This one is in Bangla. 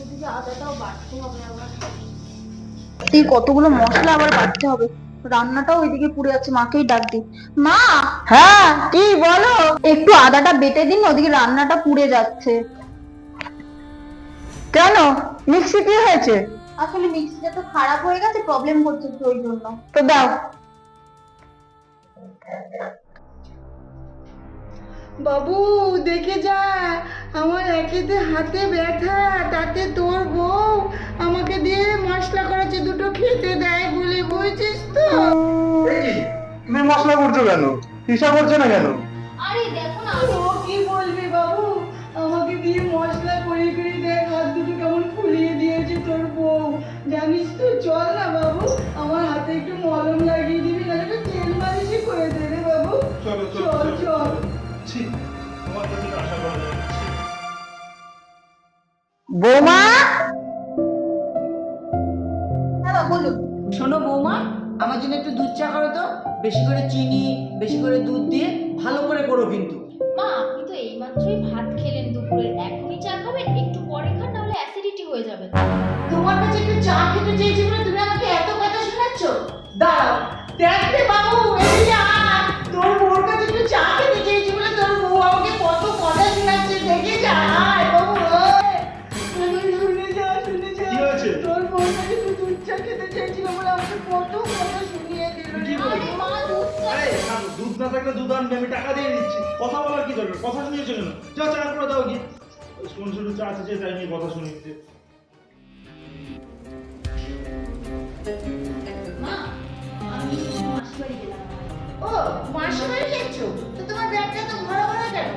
ওদিকে আদাটাও বাটতে হবে আবার, কতগুলো মশলা আবার বাটতে হবে। রান্নাটাও ওইদিকে পুড়ে যাচ্ছে, মাকেই ডাক দিই। মা। হ্যাঁ কি বলো? একটু আদাটা বেটে দিন, ওদিকে রান্নাটা পুড়ে যাচ্ছে। কেন, মিক্সি কি হয়েছে? আসলে মিক্সিটা তো খারাপ হয়ে গেছে, প্রবলেম করছে তো ওই জন্য। তো দাও। বাবু দেখে যা, আমার একেতে হাতে ব্যথা, তাতে তোর বউ আমাকে দিয়ে মশলা করেছে, দুটো খেতে দেয় বলে, বুঝছিস তো? এই কি, তুমি মশলা করছো কেন? হিসাব করছো না কেন? আরে দেখো না, ও কি বলবি বাবু, আমাকে দিয়ে মশলা করে করে দেখ, হাত দুটো কেমন ফুলিয়ে দিয়েছে তোর বউ, জানিস তো? চল না বাবু, আমার হাতে একটু মলম লাগিয়ে দিবি, না একটু তেল মালিশই করে দে রে বাবু। চলো চল চল। ছি, তোমার কাছে তো আশা করা যায় না। বৌমা। হ্যাঁ বলুন। শোনো বৌমা, আমার জন্য একটু দুধ চা করো তো, বেশি করে চিনি, বেশি করে দুধ দিয়ে, ভালো করে করো কিন্তু। মা, আপনি তো এইমাত্রই ভাত খেলেন দুপুরের, এখনই চা খাবেন? একটু পরে খান, নাহলে অ্যাসিডিটি হয়ে যাবে। তোমার কাছে একটু চা খেতে চেয়েছি বলে তুমি আমাকে এত কথা শোনাচ্ছ? দাঁড়াও, দেখতে বাবু, এদিকে আয়। তোর বউর কাছে একটু চা খেতে চেয়েছি বলে তোর বউ আমাকে কত কথা শোনাচ্ছে, দেখে যা। আয় বাবু, আয়। শুনে যা, শুনে যা। কি হয়েছে? তোর বউর কাছে একটু দুধ চা খেতে চেয়েছিল বলে আমাকে কত কথা শুনিয়ে দিল রে। কি বলছো? আরে মা, দুধ চা। আরে থামো, দুধ না থাকলে দুধ আনবে, আমি টাকা দিয়ে দিচ্ছি। কথা বলার কি দরকার? কথা শুনিয়েছো কেন? যাও চা করে দাও গিয়ে। শুধু শুধু চা আছে, তাই নিয়ে কথা শুনিয়েছে। মা, আমি মাসির বাড়ি গেলাম। ও, মাসির বাড়ি যাচ্ছ? তো তোমার ব্যাগটা তো ভরা ভরা কেন?